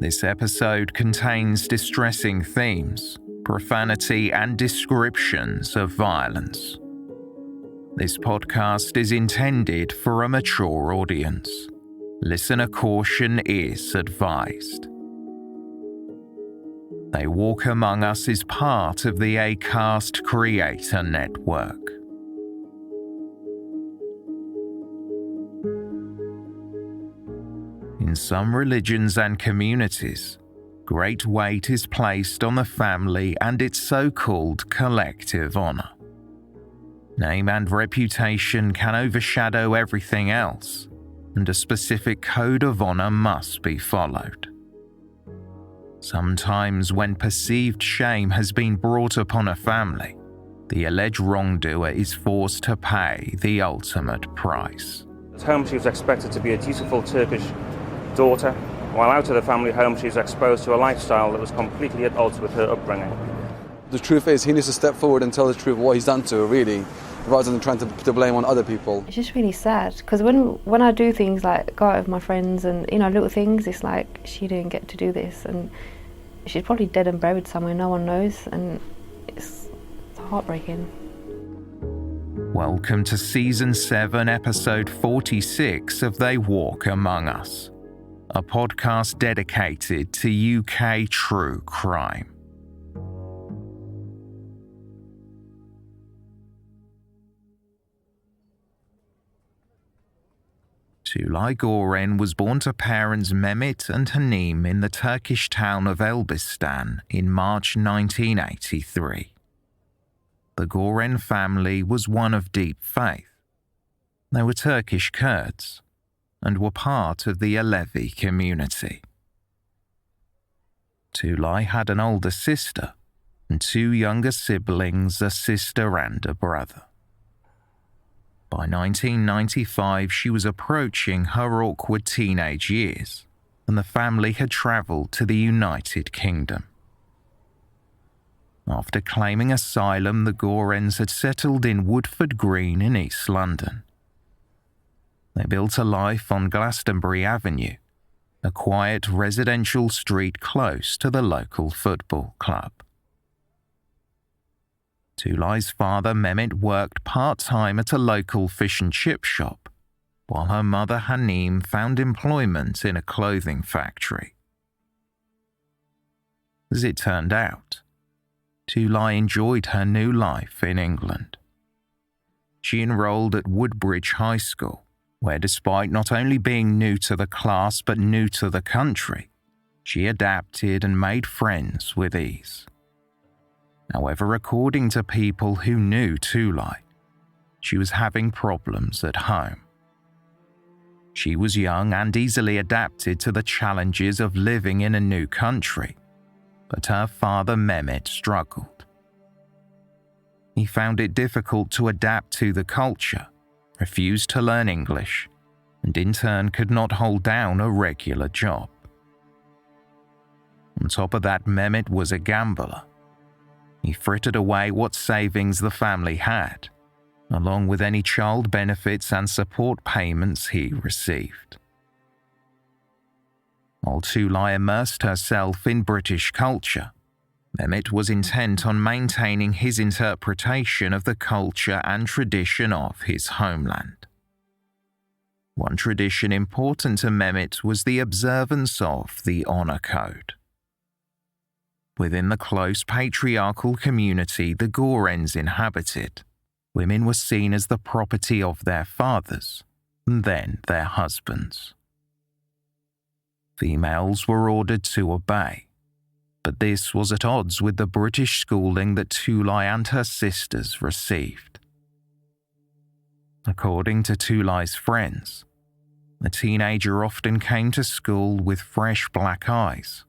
This episode contains distressing themes, profanity, and descriptions of violence. This podcast is intended for a mature audience. Listener caution is advised. They Walk Among Us is part of the Acast Creator Network. In some religions and communities, great weight is placed on the family and its so-called collective honor. Name and reputation can overshadow everything else, and a specific code of honor must be followed. Sometimes, when perceived shame has been brought upon a family, the alleged wrongdoer is forced to pay the ultimate price. At home, she was expected to be a dutiful Turkish daughter, while out of the family home, she was exposed to a lifestyle that was completely at odds with her upbringing. The truth is, he needs to step forward and tell the truth of what he's done to her, really, rather than trying to blame on other people. It's just really sad, because when I do things like go out with my friends and, little things, it's like she didn't get to do this, and she's probably dead and buried somewhere, no one knows, and it's heartbreaking. Welcome to Season 7, Episode 46 of They Walk Among Us, a podcast dedicated to UK true crime. Tulay Goren was born to parents Mehmet and Hanim in the Turkish town of Elbistan in March 1983. The Goren family was one of deep faith. They were Turkish Kurds and were part of the Alevi community. Tulay had an older sister and two younger siblings, a sister and a brother. By 1995, she was approaching her awkward teenage years, and the family had travelled to the United Kingdom. After claiming asylum, the Gorens had settled in Woodford Green in East London. They built a life on Glastonbury Avenue, a quiet residential street close to the local football club. Tulay's father, Mehmet, worked part-time at a local fish and chip shop, while her mother, Hanim, found employment in a clothing factory. As it turned out, Tulay enjoyed her new life in England. She enrolled at Woodbridge High School, where despite not only being new to the class but new to the country, she adapted and made friends with ease. However, according to people who knew Tulay, she was having problems at home. She was young and easily adapted to the challenges of living in a new country, but her father Mehmet struggled. He found it difficult to adapt to the culture, refused to learn English, and in turn could not hold down a regular job. On top of that, Mehmet was a gambler. He frittered away what savings the family had, along with any child benefits and support payments he received. While Tulay immersed herself in British culture, Mehmet was intent on maintaining his interpretation of the culture and tradition of his homeland. One tradition important to Mehmet was the observance of the honor code. Within the close patriarchal community the Gorens inhabited, women were seen as the property of their fathers, and then their husbands. Females were ordered to obey, but this was at odds with the British schooling that Tulay and her sisters received. According to Tulay's friends, the teenager often came to school with fresh black eyes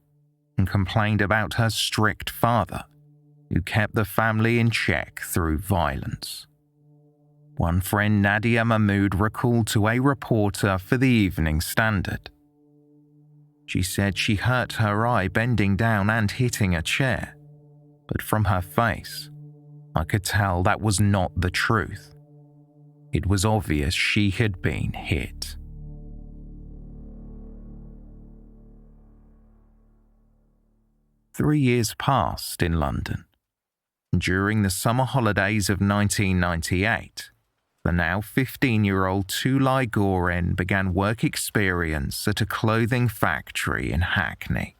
and complained about her strict father, who kept the family in check through violence. One friend, Nadia Mahmood, recalled to a reporter for the Evening Standard. She said she hurt her eye bending down and hitting a chair, but from her face, I could tell that was not the truth. It was obvious she had been hit. 3 years passed in London. During the summer holidays of 1998, the now 15-year-old Tulay Goren began work experience at a clothing factory in Hackney.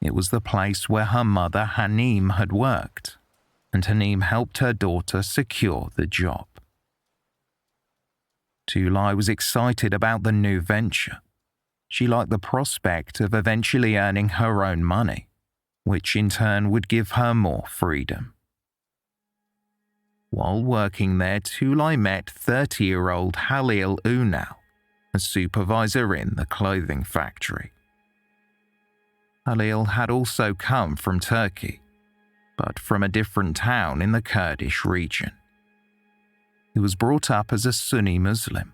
It was the place where her mother Hanim had worked, and Hanim helped her daughter secure the job. Tulay was excited about the new venture. She liked the prospect of eventually earning her own money, which in turn would give her more freedom. While working there, Tulay met 30-year-old Halil Unal, a supervisor in the clothing factory. Halil had also come from Turkey, but from a different town in the Kurdish region. He was brought up as a Sunni Muslim,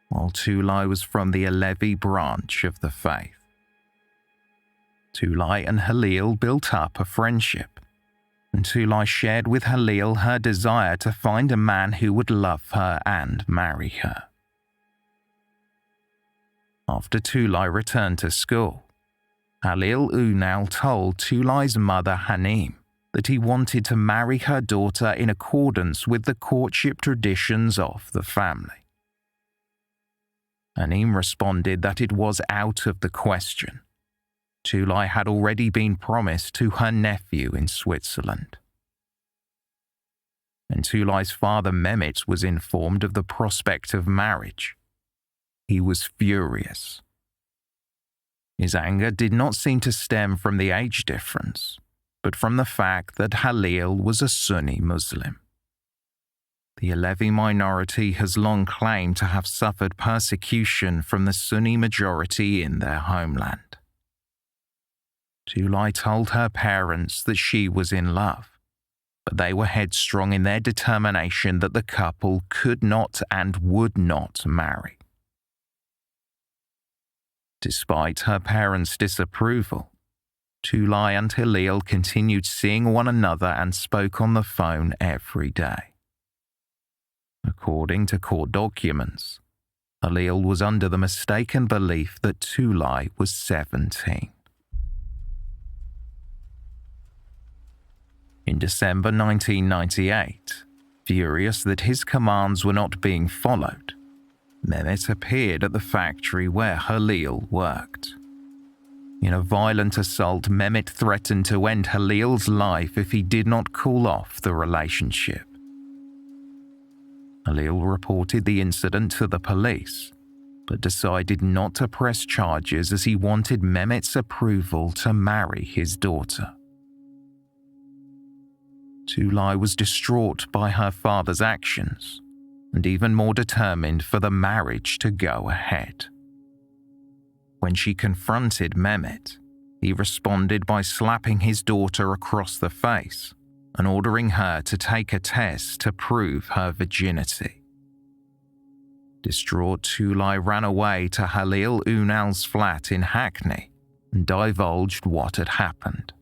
while Tulay was from the Alevi branch of the faith. Tulay and Halil built up a friendship, and Tulay shared with Halil her desire to find a man who would love her and marry her. After Tulay returned to school, Halil Unal told Tulay's mother Hanim that he wanted to marry her daughter in accordance with the courtship traditions of the family. Hanim responded that it was out of the question. Tulay had already been promised to her nephew in Switzerland. When Tulay's father Mehmet was informed of the prospect of marriage, he was furious. His anger did not seem to stem from the age difference, but from the fact that Halil was a Sunni Muslim. The Alevi minority has long claimed to have suffered persecution from the Sunni majority in their homeland. Tulay told her parents that she was in love, but they were headstrong in their determination that the couple could not and would not marry. Despite her parents' disapproval, Tulay and Halil continued seeing one another and spoke on the phone every day. According to court documents, Halil was under the mistaken belief that Tulay was 17. In December 1998, furious that his commands were not being followed, Mehmet appeared at the factory where Halil worked. In a violent assault, Mehmet threatened to end Halil's life if he did not call off the relationship. Halil reported the incident to the police, but decided not to press charges as he wanted Mehmet's approval to marry his daughter. Tulay was distraught by her father's actions, and even more determined for the marriage to go ahead. When she confronted Mehmet, he responded by slapping his daughter across the face and ordering her to take a test to prove her virginity. Distraught, Tulay ran away to Halil Unal's flat in Hackney and divulged what had happened.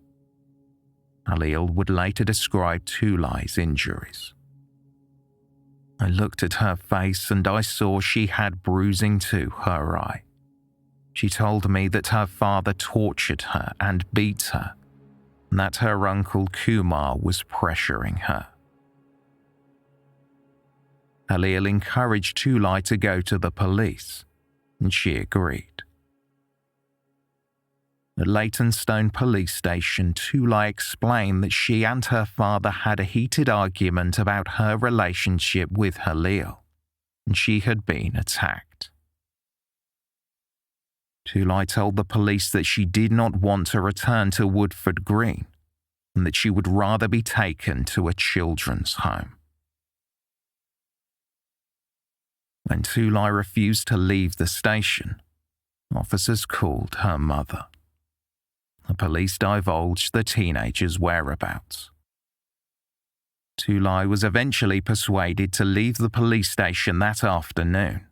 Halil would later describe Tulay's injuries. I looked at her face and I saw she had bruising to her eye. She told me that her father tortured her and beat her, and that her uncle Kumar was pressuring her. Halil encouraged Tulay to go to the police, and she agreed. At Leytonstone police station, Tulay explained that she and her father had a heated argument about her relationship with Halil, and she had been attacked. Tulay told the police that she did not want to return to Woodford Green, and that she would rather be taken to a children's home. When Tulay refused to leave the station, officers called her mother. The police divulged the teenager's whereabouts. Tulay was eventually persuaded to leave the police station that afternoon,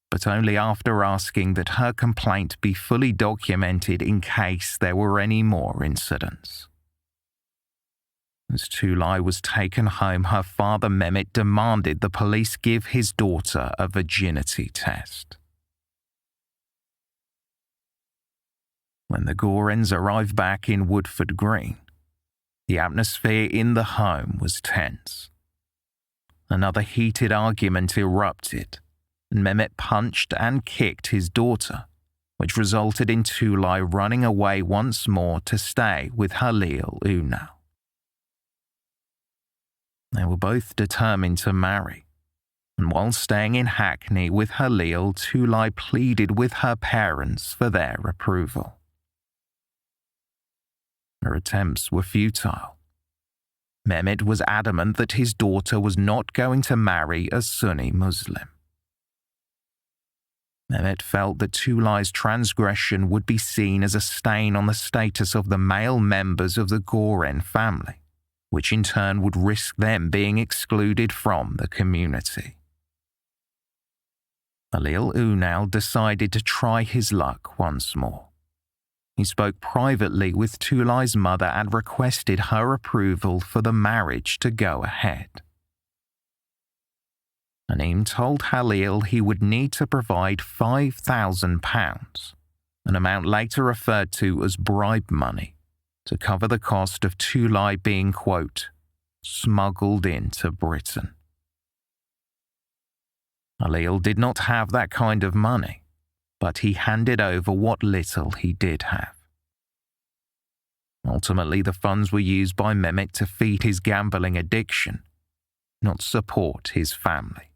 but only after asking that her complaint be fully documented in case there were any more incidents. As Tulay was taken home, her father Mehmet demanded the police give his daughter a virginity test. When the Gorens arrived back in Woodford Green, the atmosphere in the home was tense. Another heated argument erupted, and Mehmet punched and kicked his daughter, which resulted in Tulay running away once more to stay with Halil Ünal. They were both determined to marry, and while staying in Hackney with Halil, Tulay pleaded with her parents for their approval. Her attempts were futile. Mehmet was adamant that his daughter was not going to marry a Sunni Muslim. Mehmet felt that Tulay's transgression would be seen as a stain on the status of the male members of the Goren family, which in turn would risk them being excluded from the community. Halil Ünal decided to try his luck once more. He spoke privately with Tulay's mother and requested her approval for the marriage to go ahead. Naeem told Halil he would need to provide £5,000, an amount later referred to as bribe money, to cover the cost of Tulay being, quote, smuggled into Britain. Halil did not have that kind of money, but he handed over what little he did have. Ultimately, the funds were used by Mehmet to feed his gambling addiction, not support his family.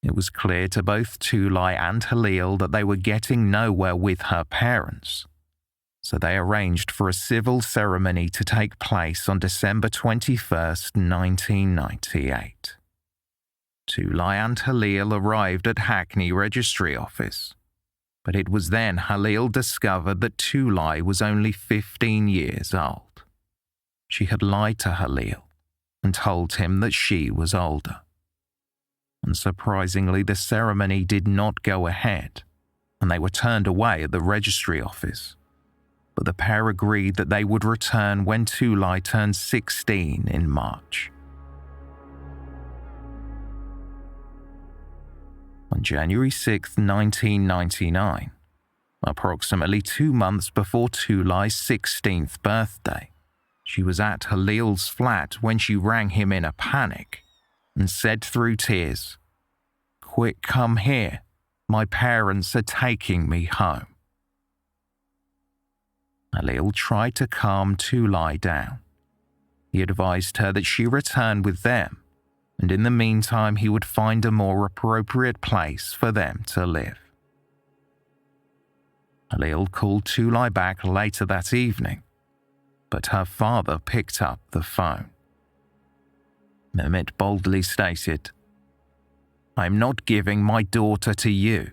It was clear to both Tulay and Halil that they were getting nowhere with her parents, so they arranged for a civil ceremony to take place on December 21st, 1998. Tulay and Halil arrived at Hackney Registry Office, but it was then Halil discovered that Tulay was only 15 years old. She had lied to Halil and told him that she was older. Unsurprisingly, the ceremony did not go ahead, and they were turned away at the registry office. But the pair agreed that they would return when Tulay turned 16 in March. On January 6, 1999, approximately 2 months before Tulay's 16th birthday, she was at Halil's flat when she rang him in a panic and said through tears, "Quick, come here. My parents are taking me home." Halil tried to calm Tulay down. He advised her that she return with them, and in the meantime he would find a more appropriate place for them to live. Halil called Tulay back later that evening, but her father picked up the phone. Mehmet boldly stated, "I'm not giving my daughter to you,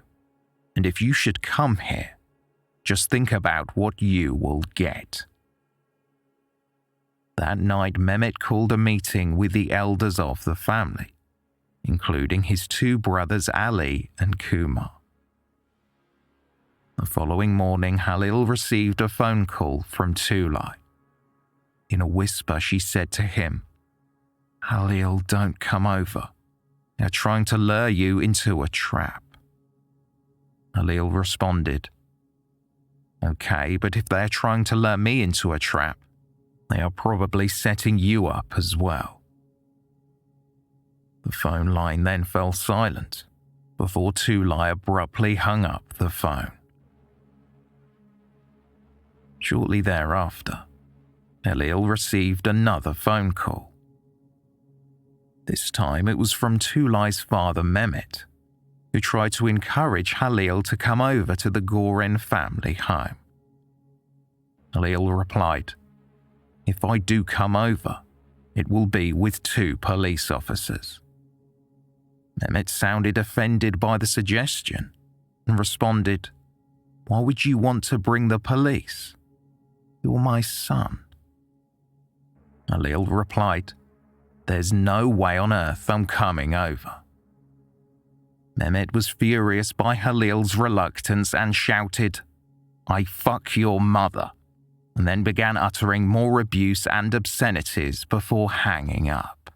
and if you should come here, just think about what you will get." That night, Mehmet called a meeting with the elders of the family, including his 2 brothers Ali and Kumar. The following morning, Halil received a phone call from Tulay. In a whisper, she said to him, "Halil, don't come over. They're trying to lure you into a trap." Halil responded, "Okay, but if they're trying to lure me into a trap, they are probably setting you up as well." The phone line then fell silent before Tulay abruptly hung up the phone. Shortly thereafter, Halil received another phone call. This time it was from Tulay's father Mehmet, who tried to encourage Halil to come over to the Goren family home. Halil replied, "If I do come over, it will be with 2 police officers." Mehmet sounded offended by the suggestion and responded, "Why would you want to bring the police? You're my son." Halil replied, "There's no way on earth I'm coming over." Mehmet was furious by Halil's reluctance and shouted, "I fuck your mother," and then began uttering more abuse and obscenities before hanging up.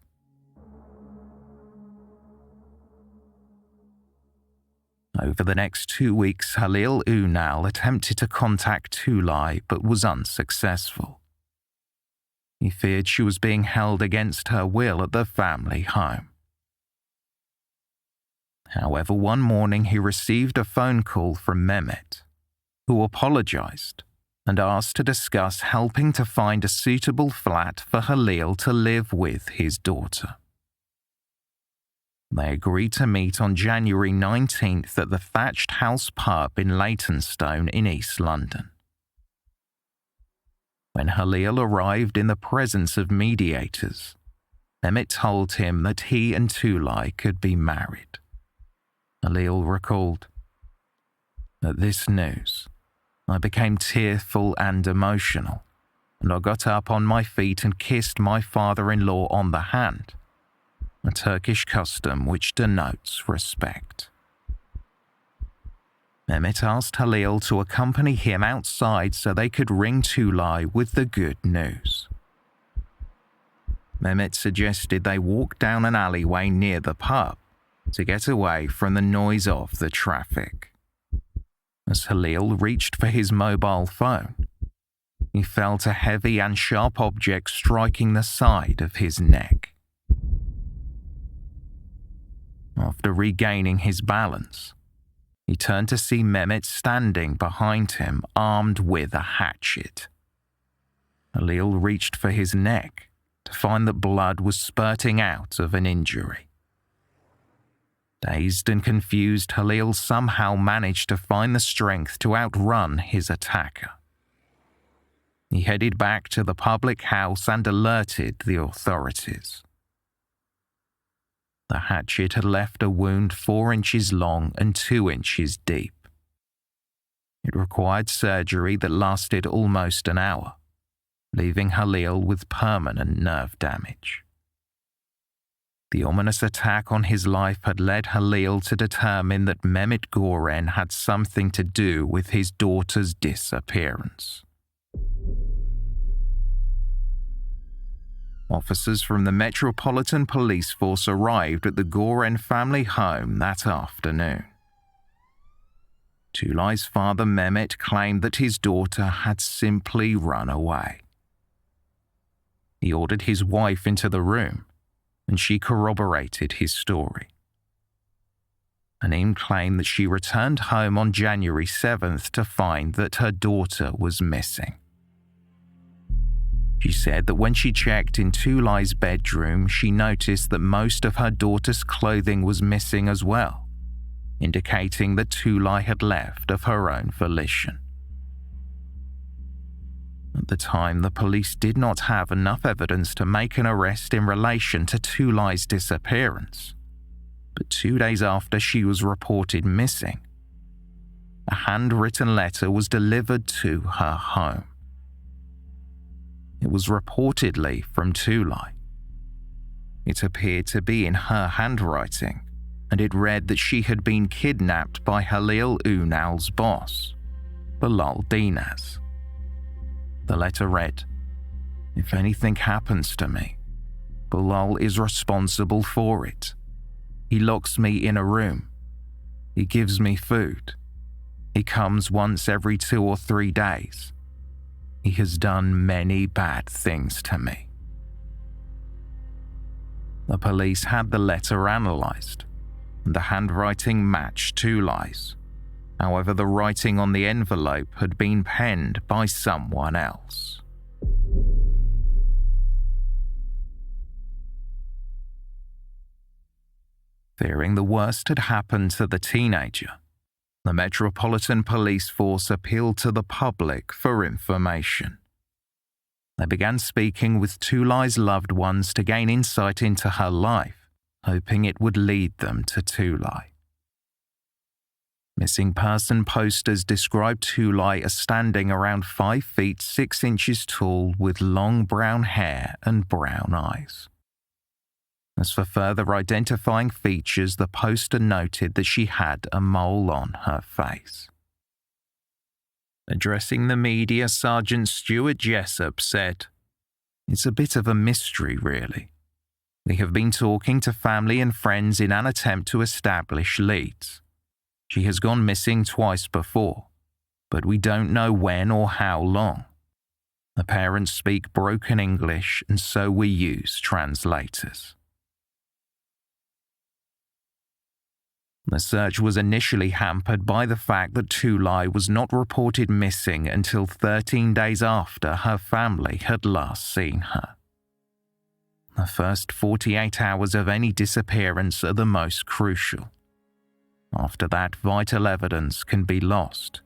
Over the next 2 weeks, Halil Unal attempted to contact Tulay but was unsuccessful. He feared she was being held against her will at the family home. However, one morning he received a phone call from Mehmet, who apologized and asked to discuss helping to find a suitable flat for Halil to live with his daughter. They agreed to meet on January 19th at the Thatched House pub in Leytonstone in East London. When Halil arrived in the presence of mediators, Mehmet told him that he and Tulay could be married. Halil recalled, "At this news, I became tearful and emotional, and I got up on my feet and kissed my father-in-law on the hand, a Turkish custom which denotes respect." Mehmet asked Halil to accompany him outside so they could ring Tulay with the good news. Mehmet suggested they walk down an alleyway near the pub to get away from the noise of the traffic. As Halil reached for his mobile phone, he felt a heavy and sharp object striking the side of his neck. After regaining his balance, he turned to see Mehmet standing behind him, armed with a hatchet. Halil reached for his neck to find that blood was spurting out of an injury. Dazed and confused, Halil somehow managed to find the strength to outrun his attacker. He headed back to the public house and alerted the authorities. The hatchet had left a wound 4 inches long and 2 inches deep. It required surgery that lasted almost an hour, leaving Halil with permanent nerve damage. The ominous attack on his life had led Halil to determine that Mehmet Goren had something to do with his daughter's disappearance. Officers from the Metropolitan Police Force arrived at the Goren family home that afternoon. Tulay's father Mehmet claimed that his daughter had simply run away. He ordered his wife into the room, and she corroborated his story. Anim claimed that she returned home on January 7th to find that her daughter was missing. She said that when she checked in Tulay's bedroom, she noticed that most of her daughter's clothing was missing as well, indicating that Tulay had left of her own volition. At the time, the police did not have enough evidence to make an arrest in relation to Tulay's disappearance, but 2 days after she was reported missing, a handwritten letter was delivered to her home. It was reportedly from Tulay. It appeared to be in her handwriting, and it read that she had been kidnapped by Halil Unal's boss, Bilal Dinaz. The letter read, "If anything happens to me, Bilal is responsible for it. He locks me in a room. He gives me food. He comes once every 2 or 3 days. He has done many bad things to me." The police had the letter analysed, and the handwriting matched Tulay's. However, the writing on the envelope had been penned by someone else. Fearing the worst had happened to the teenager, the Metropolitan Police Force appealed to the public for information. They began speaking with Tulay's loved ones to gain insight into her life, hoping it would lead them to Tulay. Missing person posters described Tulay as standing around 5 feet 6 inches tall with long brown hair and brown eyes. As for further identifying features, the poster noted that she had a mole on her face. Addressing the media, Sergeant Stuart Jessup said, "It's a bit of a mystery, really. We have been talking to family and friends in an attempt to establish leads. She has gone missing twice before, but we don't know when or how long. The parents speak broken English, and so we use translators. The search was initially hampered by the fact that Tulay was not reported missing until 13 days after her family had last seen her. The first 48 hours of any disappearance are the most crucial. After that, vital evidence can be lost,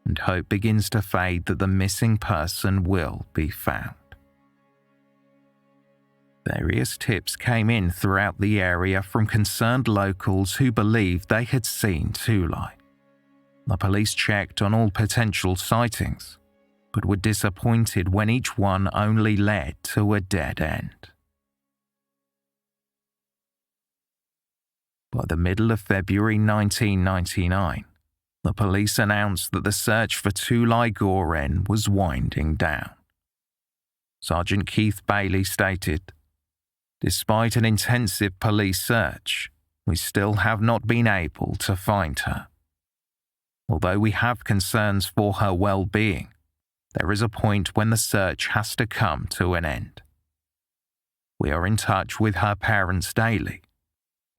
and hope begins to fade that the missing person will be found. Various tips came in throughout the area from concerned locals who believed they had seen Tulay. The police checked on all potential sightings, but were disappointed when each one only led to a dead end. By the middle of February 1999, the police announced that the search for Tulay Goren was winding down. Sergeant Keith Bailey stated, "Despite an intensive police search, we still have not been able to find her. Although we have concerns for her well-being, there is a point when the search has to come to an end. We are in touch with her parents daily,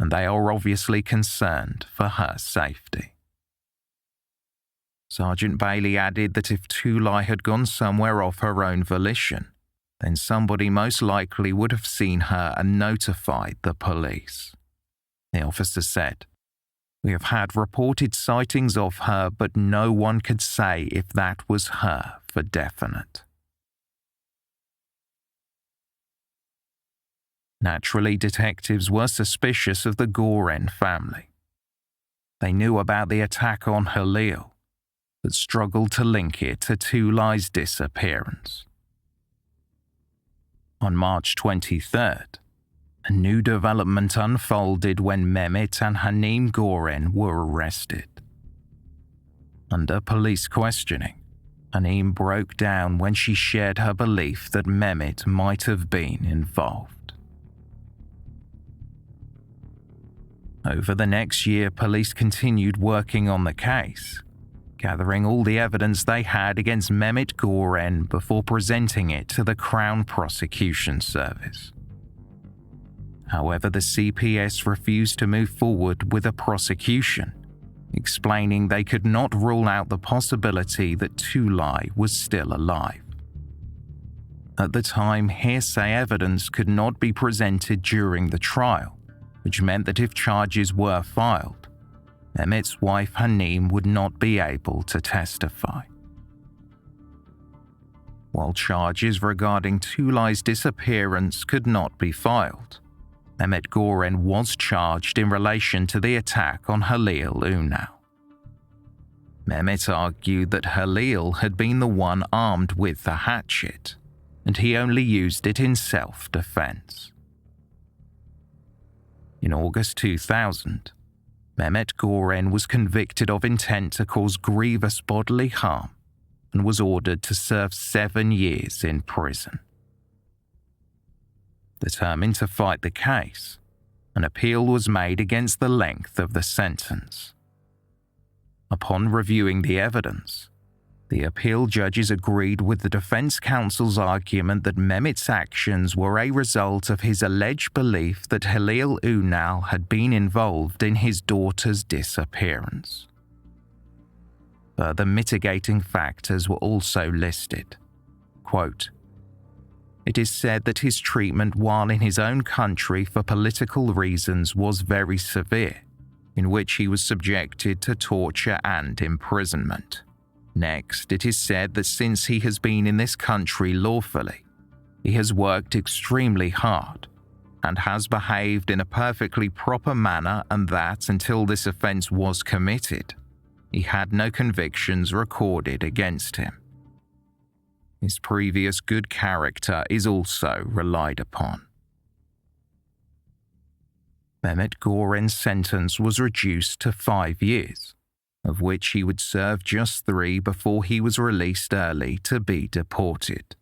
and they are obviously concerned for her safety." Sergeant Bailey added that if Tulay had gone somewhere of her own volition, then somebody most likely would have seen her and notified the police. The officer said, "We have had reported sightings of her, but no one could say if that was her for definite." Naturally, detectives were suspicious of the Goren family. They knew about the attack on Halil, but struggled to link it to Tulay's disappearance. On March 23rd, a new development unfolded when Mehmet and Hanim Goren were arrested. Under police questioning, Hanim broke down when she shared her belief that Mehmet might have been involved. Over the next year, police continued working on the case, gathering all the evidence they had against Mehmet Goren before presenting it to the Crown Prosecution Service. However, the CPS refused to move forward with a prosecution, explaining they could not rule out the possibility that Tulay was still alive. At the time, hearsay evidence could not be presented during the trial, which meant that if charges were filed, Mehmet's wife Hanim would not be able to testify. While charges regarding Tulay's disappearance could not be filed, Mehmet Goren was charged in relation to the attack on Halil Ünal. Mehmet argued that Halil had been the one armed with the hatchet, and he only used it in self-defense. In August 2000, Mehmet Goren was convicted of intent to cause grievous bodily harm and was ordered to serve 7 years in prison. Determined to fight the case, an appeal was made against the length of the sentence. Upon reviewing the evidence, the appeal judges agreed with the defense counsel's argument that Mehmet's actions were a result of his alleged belief that Halil Ünal had been involved in his daughter's disappearance. Further mitigating factors were also listed. Quote, "It is said that his treatment while in his own country for political reasons was very severe, in which he was subjected to torture and imprisonment. Next, it is said that since he has been in this country lawfully, he has worked extremely hard and has behaved in a perfectly proper manner, and that until this offence was committed, he had no convictions recorded against him. His previous good character is also relied upon." Mehmet Goren's sentence was reduced to 5 years, of which he would serve just 3 before he was released early to be deported.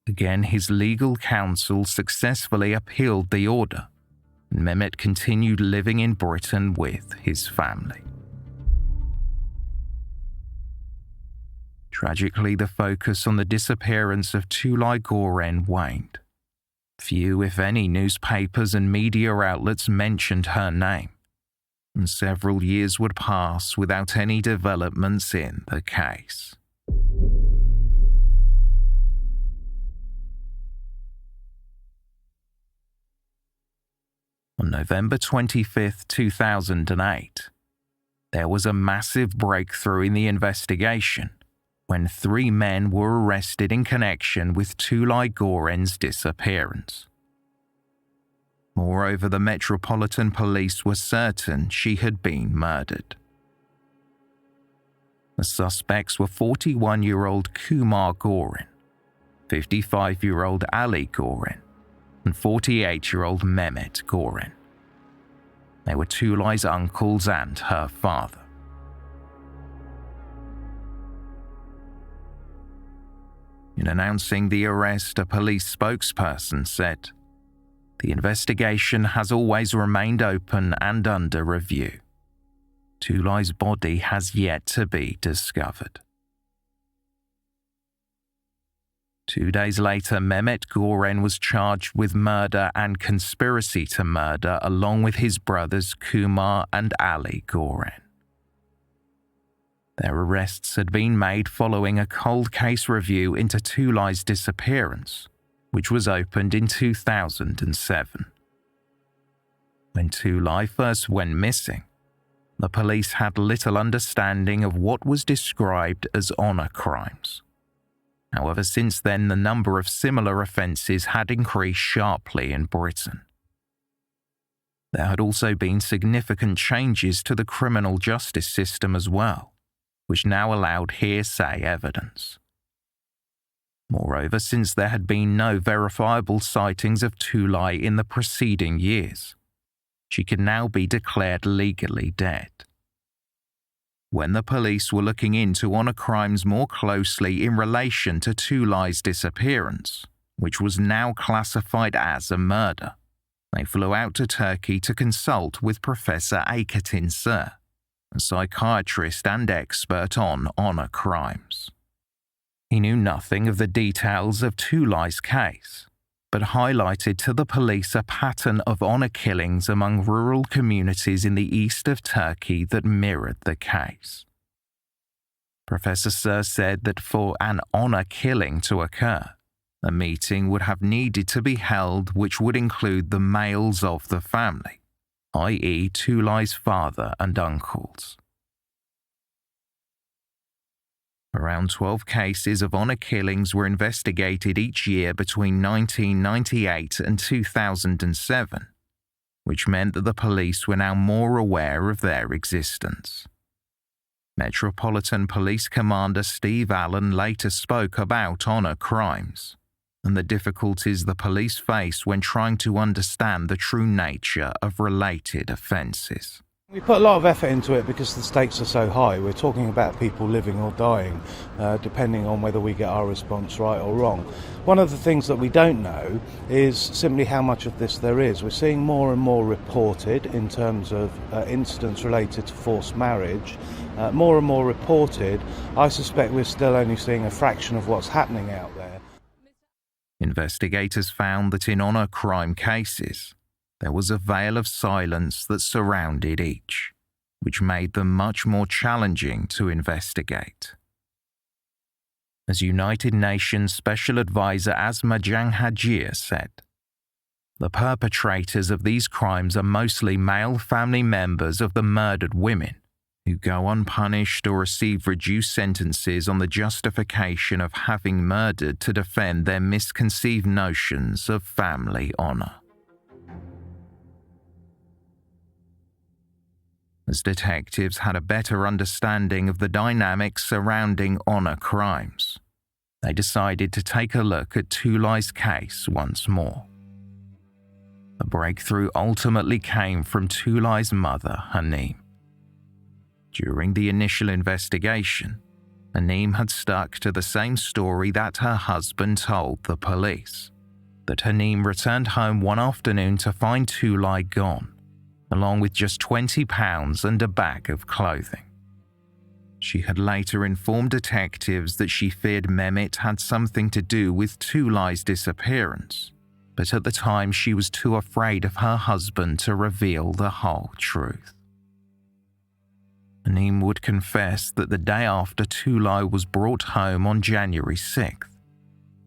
Again, his legal counsel successfully appealed the order, and Mehmet continued living in Britain with his family. Tragically, the focus on the disappearance of Tulay Goren waned. Few, if any, newspapers and media outlets mentioned her name, and several years would pass without any developments in the case. On November 25, 2008, there was a massive breakthrough in the investigation when 3 men were arrested in connection with Tulay Goren's disappearance. Moreover, the Metropolitan Police were certain she had been murdered. The suspects were 41-year-old Kumar Goren, 55-year-old Ali Goren, and 48-year-old Mehmet Goren. They were Tulay's uncles and her father. In announcing the arrest, a police spokesperson said, "The investigation has always remained open and under review. Tulay's body has yet to be discovered." 2 days later, Mehmet Goren was charged with murder and conspiracy to murder along with his brothers Kumar and Ali Goren. Their arrests had been made following a cold case review into Tulay's disappearance, which was opened in 2007. When Tulay first went missing, the police had little understanding of what was described as honour crimes. However, since then, the number of similar offences had increased sharply in Britain. There had also been significant changes to the criminal justice system as well, which now allowed hearsay evidence. Moreover, since there had been no verifiable sightings of Tulay in the preceding years, she could now be declared legally dead. When the police were looking into honour crimes more closely in relation to Tulay's disappearance, which was now classified as a murder, they flew out to Turkey to consult with Professor Aketin Sir, a psychiatrist and expert on honour crimes. He knew nothing of the details of Tulay's case, but highlighted to the police a pattern of honour killings among rural communities in the east of Turkey that mirrored the case. Professor Sir said that for an honour killing to occur, a meeting would have needed to be held which would include the males of the family, i.e. Tulay's father and uncles. Around 12 cases of honour killings were investigated each year between 1998 and 2007, which meant that the police were now more aware of their existence. Metropolitan Police Commander Steve Allen later spoke about honour crimes and the difficulties the police face when trying to understand the true nature of related offences. We put a lot of effort into it because the stakes are so high. We're talking about people living or dying, depending on whether we get our response right or wrong. One of the things that we don't know is simply how much of this there is. We're seeing more and more reported in terms of incidents related to forced marriage. More and more reported. I suspect we're still only seeing a fraction of what's happening out there. Investigators found that in honour crime cases, there was a veil of silence that surrounded each, which made them much more challenging to investigate. As United Nations Special Advisor Asma Janghajir said, "The perpetrators of these crimes are mostly male family members of the murdered women, who go unpunished or receive reduced sentences on the justification of having murdered to defend their misconceived notions of family honour." As detectives had a better understanding of the dynamics surrounding honour crimes, they decided to take a look at Tulay's case once more. The breakthrough ultimately came from Tulay's mother, Hanim. During the initial investigation, Hanim had stuck to the same story that her husband told the police, that Hanim returned home one afternoon to find Tulay gone, along with just £20 and a bag of clothing. She had later informed detectives that she feared Mehmet had something to do with Tulay's disappearance, but at the time she was too afraid of her husband to reveal the whole truth. Hanim would confess that the day after Tulay was brought home on January 6th,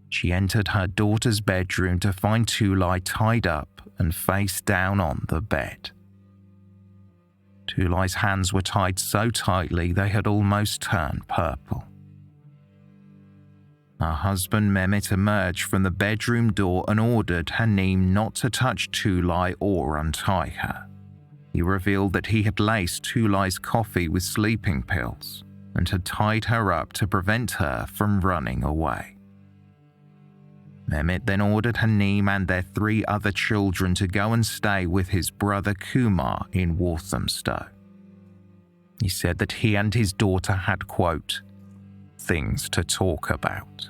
she entered her daughter's bedroom to find Tulay tied up and face down on the bed. Tulay's hands were tied so tightly they had almost turned purple. Her husband Mehmet emerged from the bedroom door and ordered Hanim not to touch Tulay or untie her. He revealed that he had laced Tulay's coffee with sleeping pills and had tied her up to prevent her from running away. Mehmet then ordered Hanim and their 3 other children to go and stay with his brother Kumar in Walthamstow. He said that he and his daughter had, quote, things to talk about.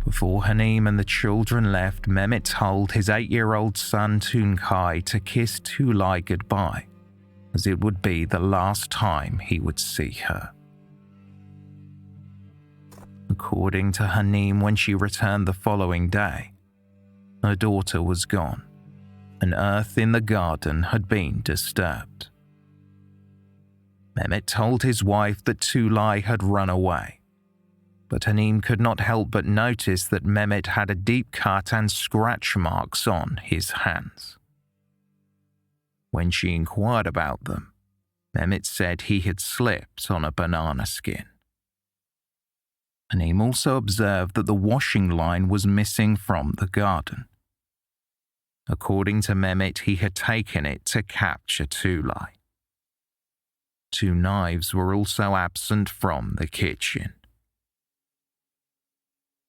Before Hanim and the children left, Mehmet told his 8-year-old son Tunkai to kiss Tulay goodbye, as it would be the last time he would see her. According to Hanim, when she returned the following day, her daughter was gone, and earth in the garden had been disturbed. Mehmet told his wife that Tulay had run away, but Hanim could not help but notice that Mehmet had a deep cut and scratch marks on his hands. When she inquired about them, Mehmet said he had slipped on a banana skin. Hanim also observed that the washing line was missing from the garden. According to Mehmet, he had taken it to capture Tulay. 2 knives were also absent from the kitchen.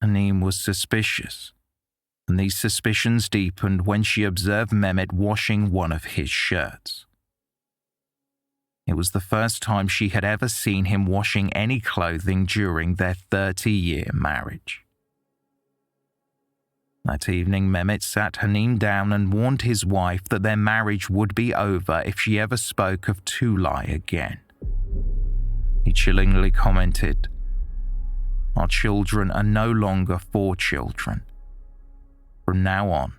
Hanim was suspicious, and these suspicions deepened when she observed Mehmet washing one of his shirts. It was the first time she had ever seen him washing any clothing during their 30-year marriage. That evening, Mehmet sat Hanim down and warned his wife that their marriage would be over if she ever spoke of Tulay again. He chillingly commented, "Our children are no longer 4 children. From now on,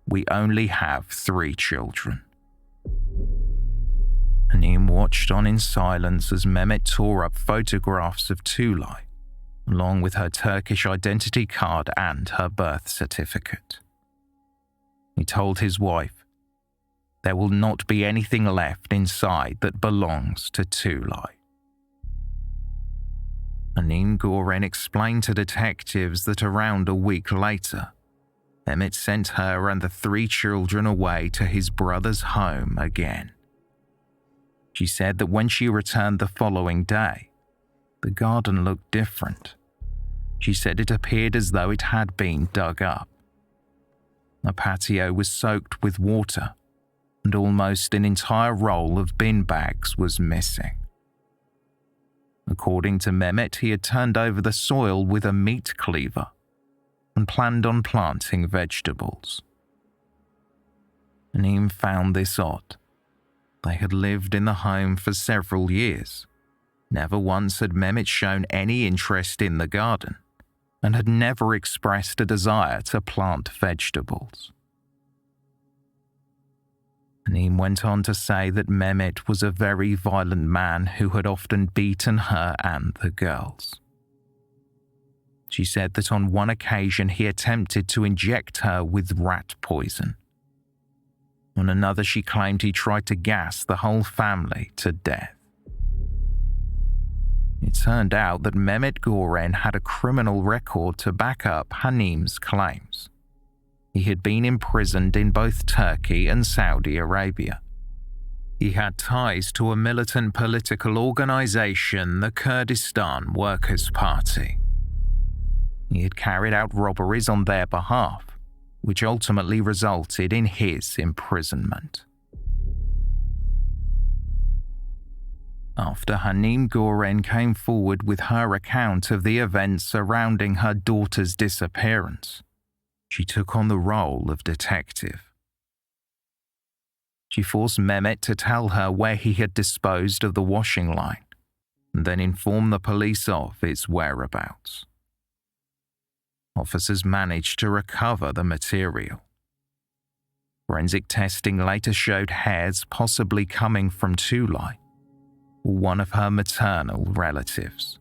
we only have 3 children." Hanim watched on in silence as Mehmet tore up photographs of Tulay, along with her Turkish identity card and her birth certificate. He told his wife, "There will not be anything left inside that belongs to Tulay." Tulay Goren explained to detectives that around a week later, Mehmet sent her and the 3 children away to his brother's home again. She said that when she returned the following day, the garden looked different. She said it appeared as though it had been dug up. The patio was soaked with water, and almost an entire roll of bin bags was missing. According to Mehmet, he had turned over the soil with a meat cleaver and planned on planting vegetables. Hanim found this odd. They had lived in the home for several years. Never once had Mehmet shown any interest in the garden, and had never expressed a desire to plant vegetables. Hanim went on to say that Mehmet was a very violent man who had often beaten her and the girls. She said that on one occasion he attempted to inject her with rat poison. On another, she claimed he tried to gas the whole family to death. It turned out that Mehmet Goren had a criminal record to back up Hanim's claims. He had been imprisoned in both Turkey and Saudi Arabia. He had ties to a militant political organization, the Kurdistan Workers' Party. He had carried out robberies on their behalf, which ultimately resulted in his imprisonment. After Hanim Goren came forward with her account of the events surrounding her daughter's disappearance, she took on the role of detective. She forced Mehmet to tell her where he had disposed of the washing line, and then informed the police of its whereabouts. Officers managed to recover the material. Forensic testing later showed hairs possibly coming from Tulay, or one of her maternal relatives.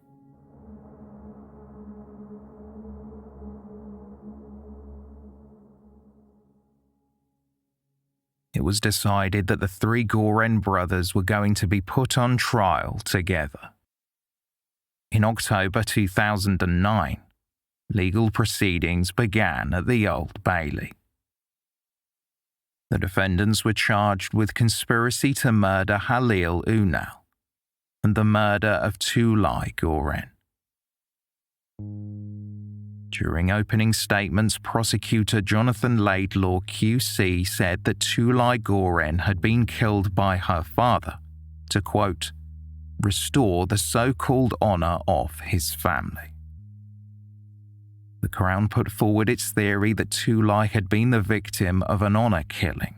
It was decided that the three Goren brothers were going to be put on trial together. In October 2009, legal proceedings began at the Old Bailey. The defendants were charged with conspiracy to murder Halil Unal and the murder of Tulay Goren. During opening statements, prosecutor Jonathan Laidlaw QC said that Tulay Goren had been killed by her father to, quote, restore the so-called honour of his family. The Crown put forward its theory that Tulay had been the victim of an honour killing,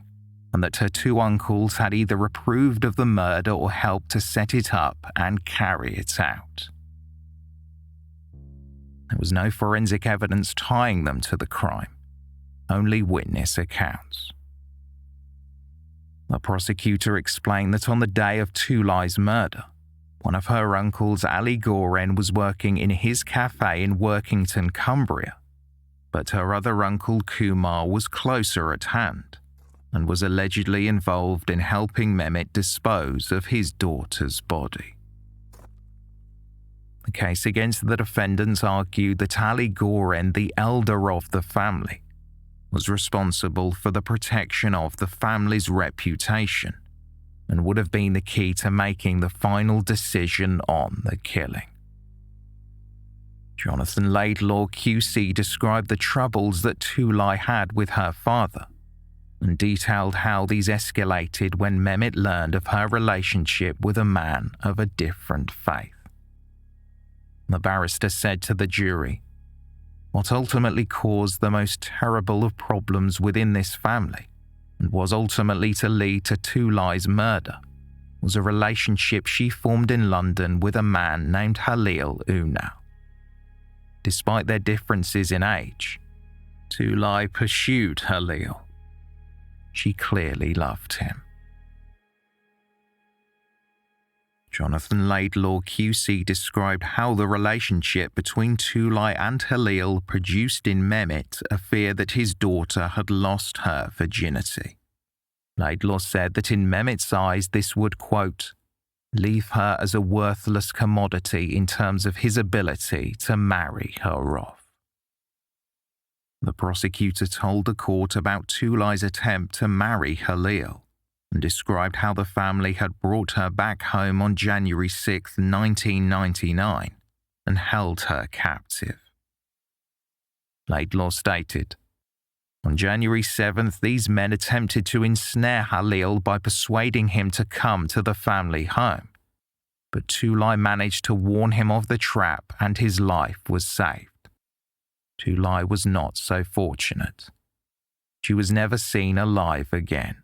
and that her two uncles had either approved of the murder or helped to set it up and carry it out. There was no forensic evidence tying them to the crime, only witness accounts. The prosecutor explained that on the day of Tulay's murder, one of her uncles, Ali Goren, was working in his cafe in Workington, Cumbria, but her other uncle, Kumar, was closer at hand and was allegedly involved in helping Mehmet dispose of his daughter's body. The case against the defendants argued that Ali Goren, the elder of the family, was responsible for the protection of the family's reputation and would have been the key to making the final decision on the killing. Jonathan Laidlaw QC described the troubles that Tulay had with her father and detailed how these escalated when Mehmet learned of her relationship with a man of a different faith. The barrister said to the jury, what ultimately caused the most terrible of problems within this family and was ultimately to lead to Tulay's murder was a relationship she formed in London with a man named Halil Unal. Despite their differences in age, Tulay pursued Halil. She clearly loved him. Jonathan Laidlaw QC described how the relationship between Tulay and Halil produced in Mehmet a fear that his daughter had lost her virginity. Laidlaw said that in Mehmet's eyes this would, quote, leave her as a worthless commodity in terms of his ability to marry her off. The prosecutor told the court about Tulay's attempt to marry Halil and described how the family had brought her back home on January 6, 1999, and held her captive. Laidlaw stated, on January 7th, these men attempted to ensnare Halil by persuading him to come to the family home, but Tulay managed to warn him of the trap and his life was saved. Tulay was not so fortunate. She was never seen alive again,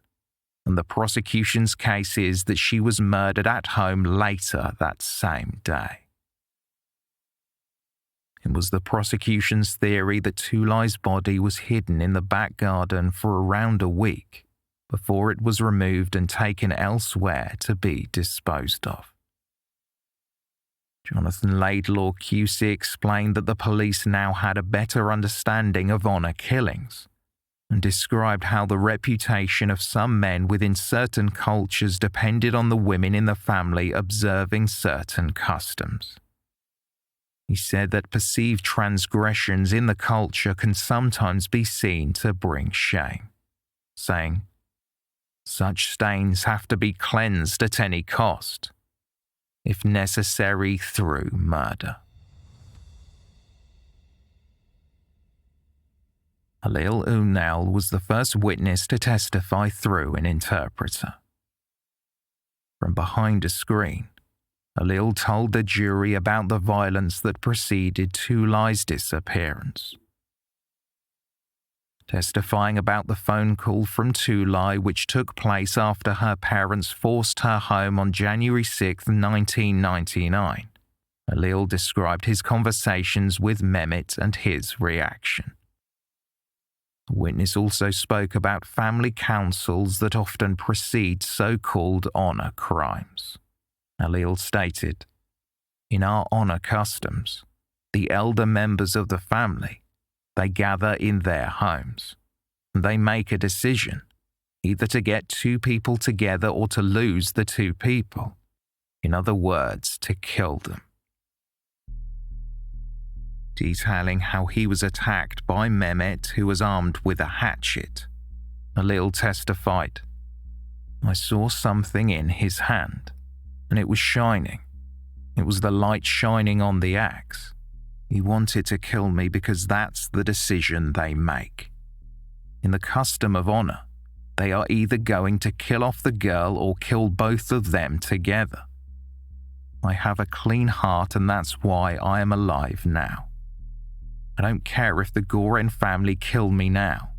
and the prosecution's case is that she was murdered at home later that same day. It was the prosecution's theory that Tulay's body was hidden in the back garden for around a week before it was removed and taken elsewhere to be disposed of. Jonathan Laidlaw QC explained that the police now had a better understanding of honour killings and described how the reputation of some men within certain cultures depended on the women in the family observing certain customs. He said that perceived transgressions in the culture can sometimes be seen to bring shame, saying, such stains have to be cleansed at any cost, if necessary through murder. Halil Unal was the first witness to testify through an interpreter. From behind a screen, Halil told the jury about the violence that preceded Tulay's disappearance. testifying about the phone call from Tulay which took place after her parents forced her home on January 6, 1999. Halil described his conversations with Mehmet and his reaction. The witness also spoke about family councils that often precede so-called honour crimes. Halil stated, "In our honour customs, the elder members of the family, they gather in their homes, and they make a decision, either to get two people together or to lose the two people. In other words, to kill them." Detailing how he was attacked by Mehmet, who was armed with a hatchet, Halil testified, "I saw something in his hand, and it was shining. It was the light shining on the axe. He wanted to kill me because that's the decision they make. In the custom of honour, they are either going to kill off the girl or kill both of them together. I have a clean heart and that's why I am alive now. I don't care if the Goren family kill me now.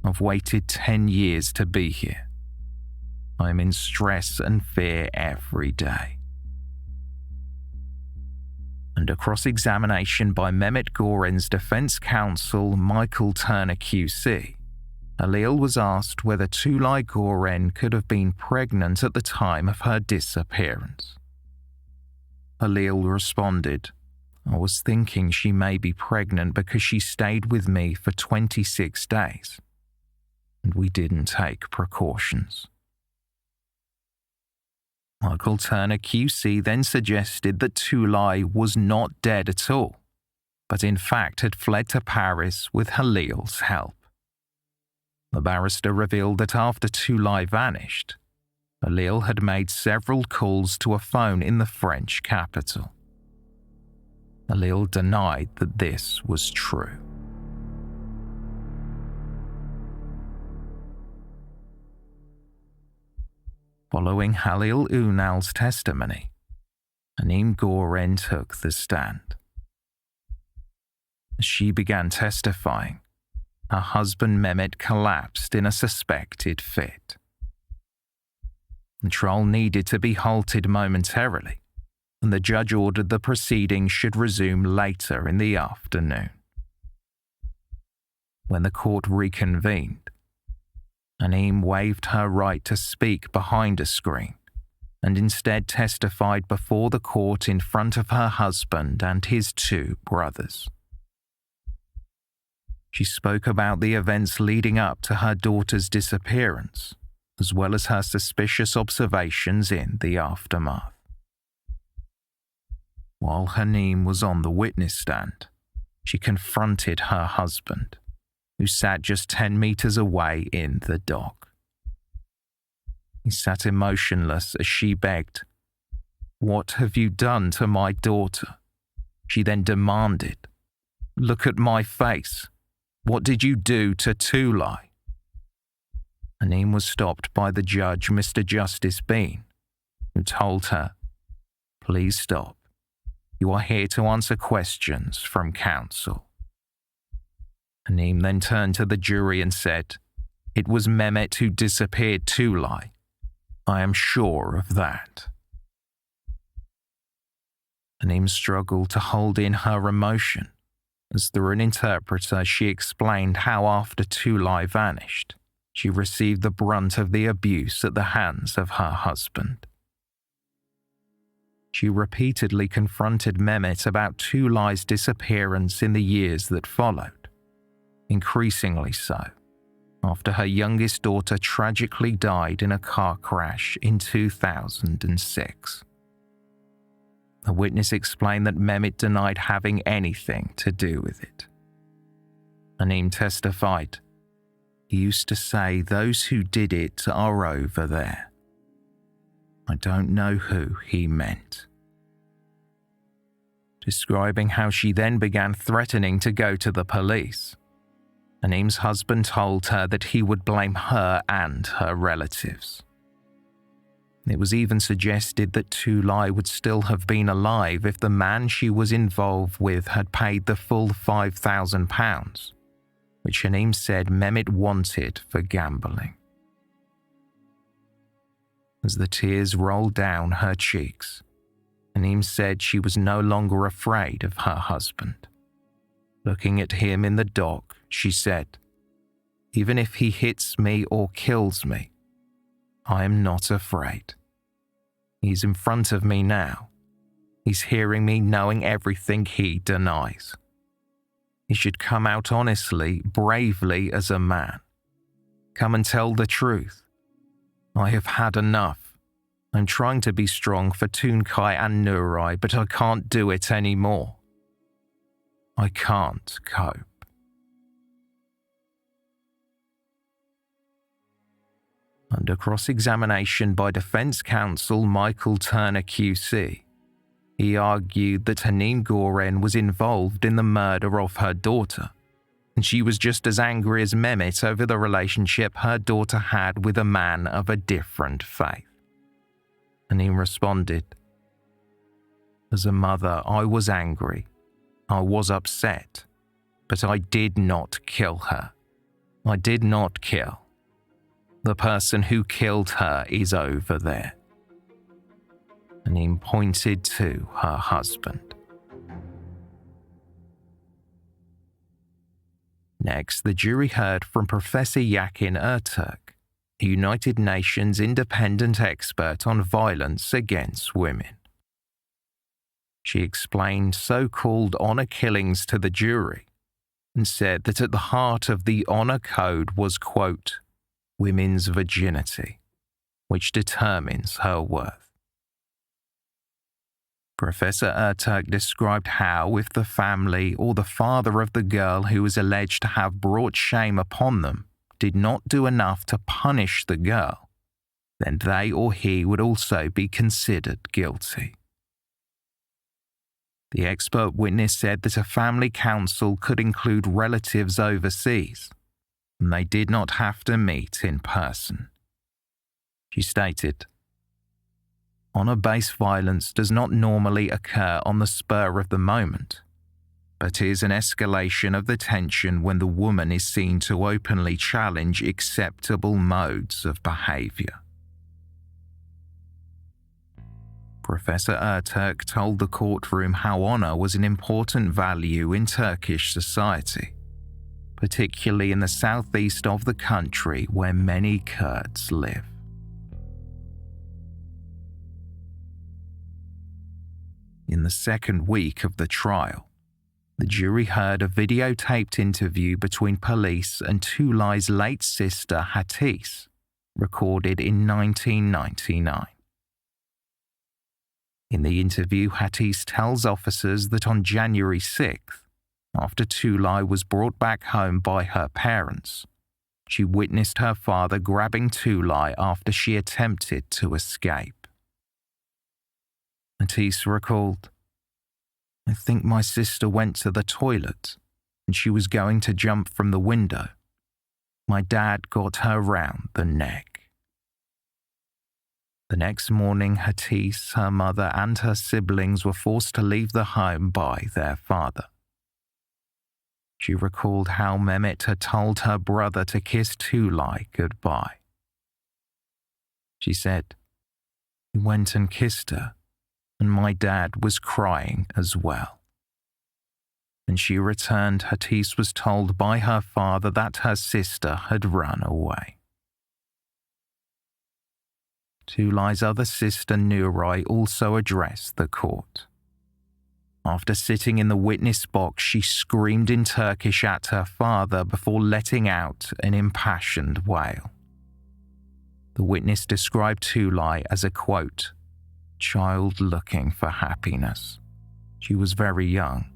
I've waited 10 years to be here. I am in stress and fear every day." Under cross-examination by Mehmet Goren's defence counsel Michael Turner QC, Halil was asked whether Tulay Goren could have been pregnant at the time of her disappearance. Halil responded, "I was thinking she may be pregnant because she stayed with me for 26 days, and we didn't take precautions." Michael Turner QC then suggested that Tulay was not dead at all, but in fact had fled to Paris with Halil's help. The barrister revealed that after Tulay vanished, Halil had made several calls to a phone in the French capital. Halil denied that this was true. Following Halil Unal's testimony, Hanim Goren took the stand. As she began testifying, her husband Mehmet collapsed in a suspected fit. The trial needed to be halted momentarily, and the judge ordered the proceedings should resume later in the afternoon. When the court reconvened, Hanim waived her right to speak behind a screen and instead testified before the court in front of her husband and his two brothers. She spoke about the events leading up to her daughter's disappearance, as well as her suspicious observations in the aftermath. While Hanim was on the witness stand, she confronted her husband, who sat just 10 meters away in the dock. He sat emotionless as she begged, "What have you done to my daughter?" She then demanded, "Look at my face. What did you do to Tulay?" Hanim was stopped by the judge, Mr. Justice Bean, who told her, "Please stop. You are here to answer questions from counsel." Hanim then turned to the jury and said, "It was Mehmet who disappeared Tulay. I am sure of that." Hanim struggled to hold in her emotion, as through an interpreter she explained how after Tulay vanished, she received the brunt of the abuse at the hands of her husband. She repeatedly confronted Mehmet about Tulay's disappearance in the years that followed, increasingly so after her youngest daughter tragically died in a car crash in 2006. The witness explained that Mehmet denied having anything to do with it. Hanim testified, "He used to say those who did it are over there. I don't know who he meant." Describing how she then began threatening to go to the police, Hanim's husband told her that he would blame her and her relatives. It was even suggested that Tulay would still have been alive if the man she was involved with had paid the full £5,000, which Hanim said Mehmet wanted for gambling. As the tears rolled down her cheeks, Hanim said she was no longer afraid of her husband. Looking at him in the dock, she said, "Even if he hits me or kills me, I am not afraid. He's in front of me now. He's hearing me, knowing everything he denies. He should come out honestly, bravely as a man. Come and tell the truth. I have had enough. I'm trying to be strong for Tuncay and Nuray, but I can't do it anymore. I can't cope." Under cross-examination by defence counsel Michael Turner QC, he argued that Hanim Goren was involved in the murder of her daughter, and she was just as angry as Mehmet over the relationship her daughter had with a man of a different faith. Hanim responded, "As a mother, I was angry. I was upset, but I did not kill her. I did not kill. The person who killed her is over there." Hanim pointed to her husband. Next, the jury heard from Professor Yakin Erturk, a United Nations independent expert on violence against women. She explained so-called honor killings to the jury and said that at the heart of the honor code was, quote, "women's virginity, which determines her worth." Professor Erturk described how if the family or the father of the girl who was alleged to have brought shame upon them did not do enough to punish the girl, then they or he would also be considered guilty. The expert witness said that a family council could include relatives overseas, and they did not have to meet in person. She stated, "Honor-based violence does not normally occur on the spur of the moment, but is an escalation of the tension when the woman is seen to openly challenge acceptable modes of behavior." Professor Erturk told the courtroom how honor was an important value in Turkish society, particularly in the southeast of the country where many Kurds live. In the second week of the trial, the jury heard a videotaped interview between police and Tulay's late sister Hatice, recorded in 1999. In the interview, Hatice tells officers that on January 6th, after Tulay was brought back home by her parents, she witnessed her father grabbing Tulay after she attempted to escape. Hatice recalled, "I think my sister went to the toilet and she was going to jump from the window. My dad got her round the neck." The next morning, Hatice, her mother, and her siblings were forced to leave the home by their father. She recalled how Mehmet had told her brother to kiss Tulay goodbye. She said, "He went and kissed her, and my dad was crying as well." When she returned, Hatice was told by her father that her sister had run away. Tulay's other sister, Nuray, also addressed the court. After sitting in the witness box, she screamed in Turkish at her father before letting out an impassioned wail. The witness described Tulay as a, quote, "child looking for happiness. She was very young,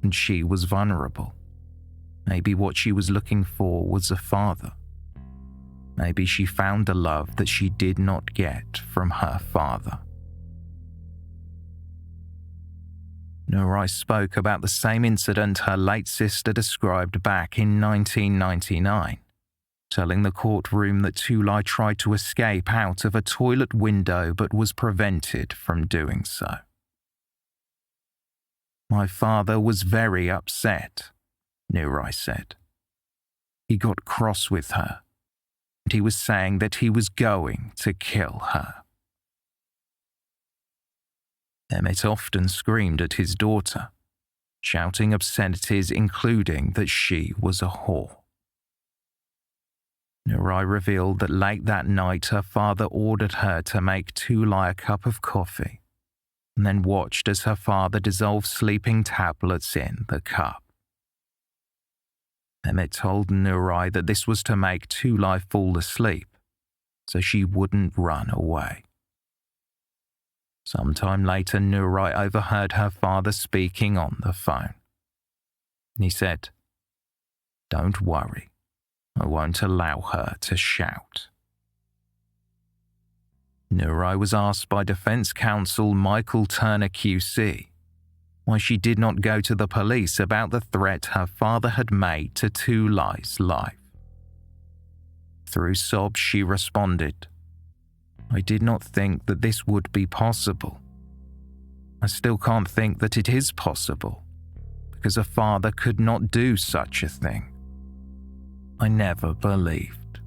and she was vulnerable. Maybe what she was looking for was a father. Maybe she found a love that she did not get from her father." Nuray spoke about the same incident her late sister described back in 1999, telling the courtroom that Tulay tried to escape out of a toilet window but was prevented from doing so. "My father was very upset," Nuray said. He got cross with her, and he was saying that he was going to kill her. Mehmet often screamed at his daughter, shouting obscenities including that she was a whore. Nuray revealed that late that night her father ordered her to make Tulay a cup of coffee and then watched as her father dissolved sleeping tablets in the cup. Mehmet told Nuray that this was to make Tulay fall asleep so she wouldn't run away. Sometime later, Nuray overheard her father speaking on the phone. He said, "Don't worry, I won't allow her to shout." Nuray was asked by defense counsel Michael Turner QC why she did not go to the police about the threat her father had made to Tulay's life. Through sobs, she responded, "I did not think that this would be possible. I still can't think that it is possible, because a father could not do such a thing. I never believed."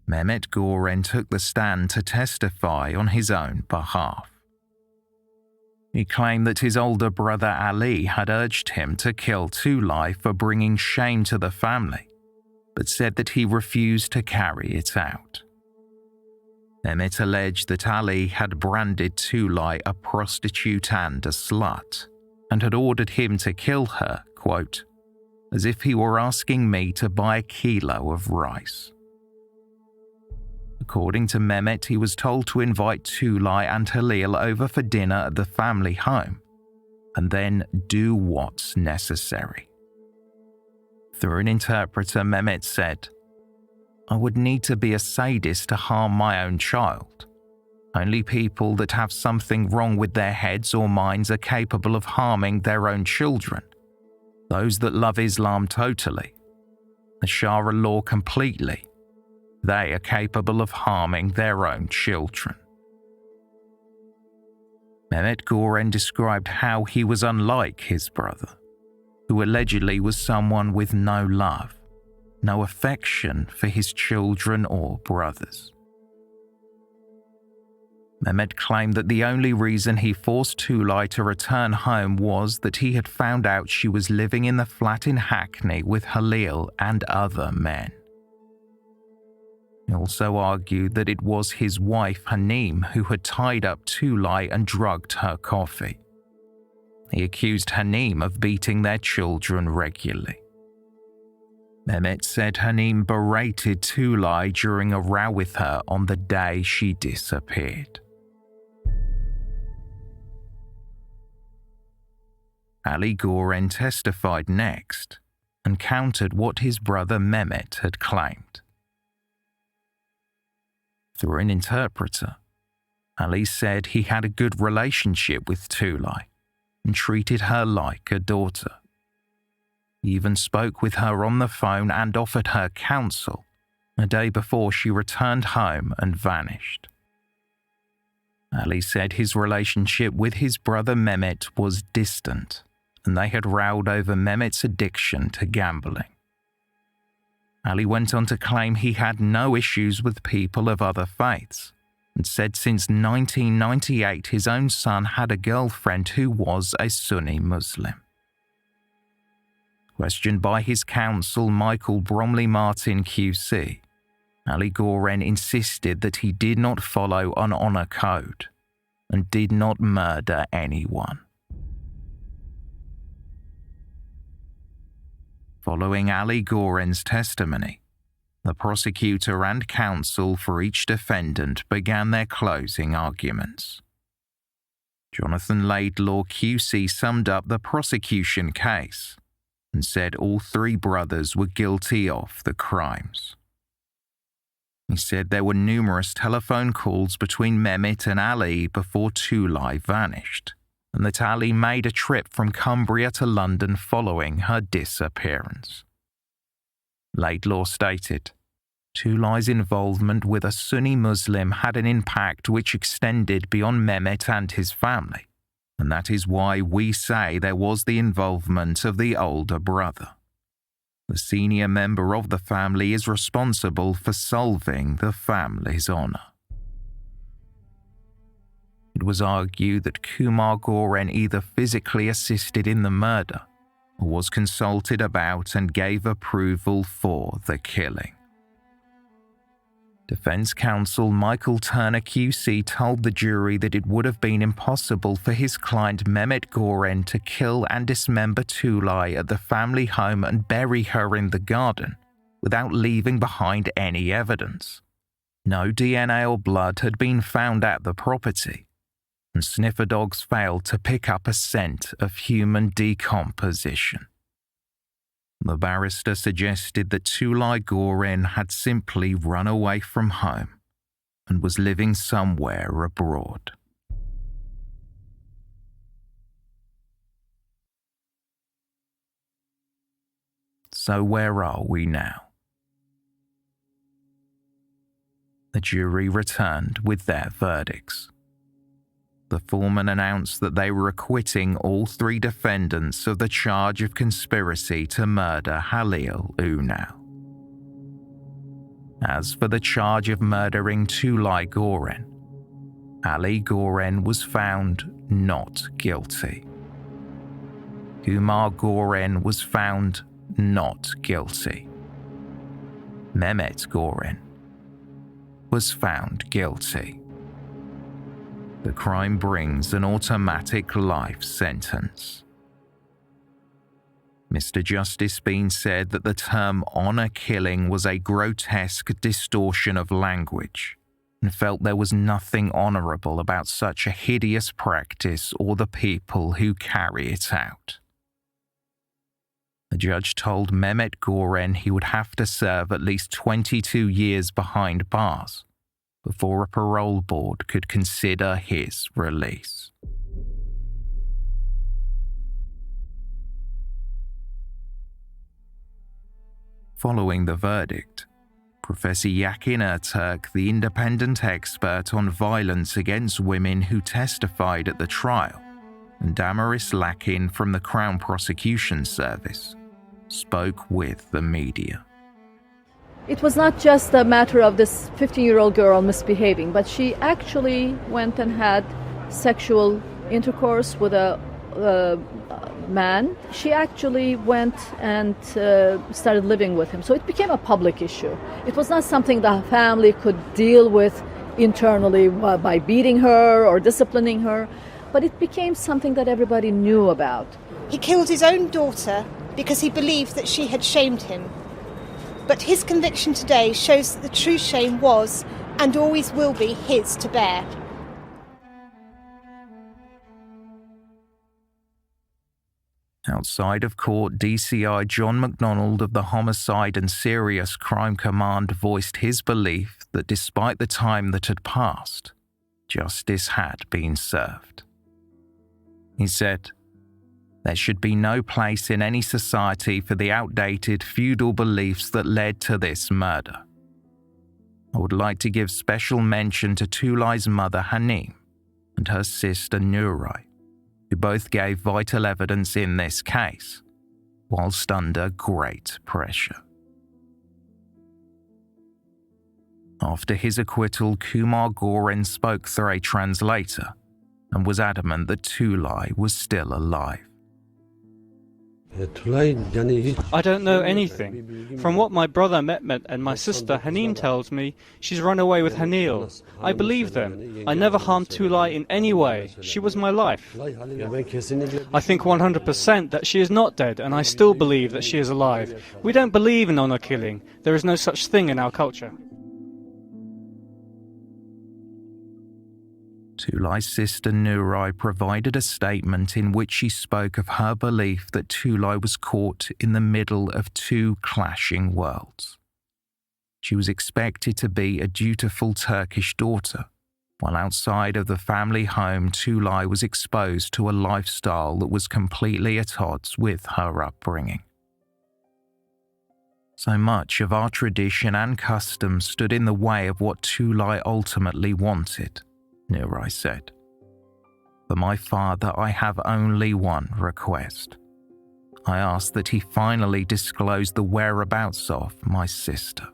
Mehmet Goren took the stand to testify on his own behalf. He claimed that his older brother Ali had urged him to kill Tulay for bringing shame to the family, but said that he refused to carry it out. Mehmet alleged that Ali had branded Tulay a prostitute and a slut, and had ordered him to kill her, quote, "as if he were asking me to buy a kilo of rice." According to Mehmet, he was told to invite Tulay and Halil over for dinner at the family home, and then do what's necessary. Through an interpreter, Mehmet said, "I would need to be a sadist to harm my own child. Only people that have something wrong with their heads or minds are capable of harming their own children. Those that love Islam totally, the Sharia law completely, they are capable of harming their own children." Mehmet Goren described how he was unlike his brother, who allegedly was someone with no love, no affection for his children or brothers. Mehmet claimed that the only reason he forced Tulay to return home was that he had found out she was living in the flat in Hackney with Halil and other men. He also argued that it was his wife Hanim who had tied up Tulay and drugged her coffee. He accused Hanim of beating their children regularly. Mehmet said Hanim berated Tulay during a row with her on the day she disappeared. Ali Goren testified next and countered what his brother Mehmet had claimed. Through an interpreter, Ali said he had a good relationship with Tulay and treated her like a daughter. He even spoke with her on the phone and offered her counsel a day before she returned home and vanished. Ali said his relationship with his brother Mehmet was distant, and they had rowed over Mehmet's addiction to gambling. Ali went on to claim he had no issues with people of other faiths, and said since 1998 his own son had a girlfriend who was a Sunni Muslim. Questioned by his counsel Michael Bromley Martin QC, Ali Goren insisted that he did not follow an honour code and did not murder anyone. Following Ali Goren's testimony, the prosecutor and counsel for each defendant began their closing arguments. Jonathan Laidlaw QC summed up the prosecution case and said all three brothers were guilty of the crimes. He said there were numerous telephone calls between Mehmet and Ali before Tulay vanished, and that Ali made a trip from Cumbria to London following her disappearance. Laidlaw stated, Tulay's involvement with a Sunni Muslim had an impact which extended beyond Mehmet and his family, and that is why we say there was the involvement of the older brother. The senior member of the family is responsible for solving the family's honour. It was argued that Kumar Goren either physically assisted in the murder or was consulted about and gave approval for the killing. Defence counsel Michael Turner QC told the jury that it would have been impossible for his client Mehmet Goren to kill and dismember Tulay at the family home and bury her in the garden without leaving behind any evidence. No DNA or blood had been found at the property, and sniffer dogs failed to pick up a scent of human decomposition. The barrister suggested that Tulay Goren had simply run away from home and was living somewhere abroad. So where are we now? The jury returned with their verdicts. The foreman announced that they were acquitting all three defendants of the charge of conspiracy to murder Halil Unal. As for the charge of murdering Tulay Goren, Ali Goren was found not guilty. Kumar Goren was found not guilty. Mehmet Goren was found guilty. The crime brings an automatic life sentence. Mr. Justice Bean said that the term honour killing was a grotesque distortion of language and felt there was nothing honourable about such a hideous practice or the people who carry it out. The judge told Mehmet Goren he would have to serve at least 22 years behind bars before a parole board could consider his release. Following the verdict, Professor Yakin Erturk, the independent expert on violence against women who testified at the trial, and Damaris Lakin from the Crown Prosecution Service, spoke with the media. It was not just a matter of this 15-year-old girl misbehaving, but she actually went and had sexual intercourse with a man. She actually went and started living with him. So it became a public issue. It was not something the family could deal with internally by beating her or disciplining her, but it became something that everybody knew about. He killed his own daughter because he believed that she had shamed him. But his conviction today shows that the true shame was and always will be his to bear. Outside of court, DCI John MacDonald of the Homicide and Serious Crime Command voiced his belief that despite the time that had passed, justice had been served. He said, "There should be no place in any society for the outdated feudal beliefs that led to this murder. I would like to give special mention to Tulay's mother Hanim and her sister Nuray, who both gave vital evidence in this case, whilst under great pressure." After his acquittal, Kumar Goren spoke through a translator and was adamant that Tulay was still alive. I don't know anything. From what my brother Mehmet and my sister Hanim tells me, she's run away with Hanil. I believe them. I never harmed Tulay in any way. She was my life. I think 100% that she is not dead, and I still believe that she is alive. We don't believe in honor killing. There is no such thing in our culture. Tulay's sister Nuray provided a statement in which she spoke of her belief that Tulay was caught in the middle of two clashing worlds. She was expected to be a dutiful Turkish daughter, while outside of the family home, Tulay was exposed to a lifestyle that was completely at odds with her upbringing. So much of our tradition and custom stood in the way of what Tulay ultimately wanted, Nuray said. For my father, I have only one request. I ask that he finally disclose the whereabouts of my sister.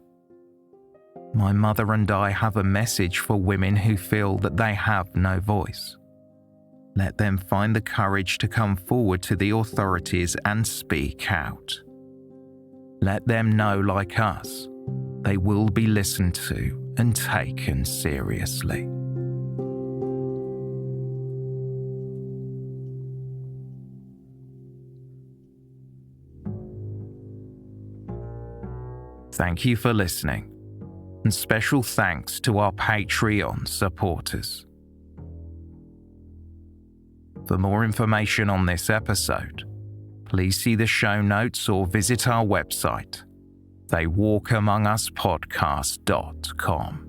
My mother and I have a message for women who feel that they have no voice. Let them find the courage to come forward to the authorities and speak out. Let them know, like us, they will be listened to and taken seriously. Thank you for listening, and special thanks to our Patreon supporters. For more information on this episode, please see the show notes or visit our website, theywalkamonguspodcast.com.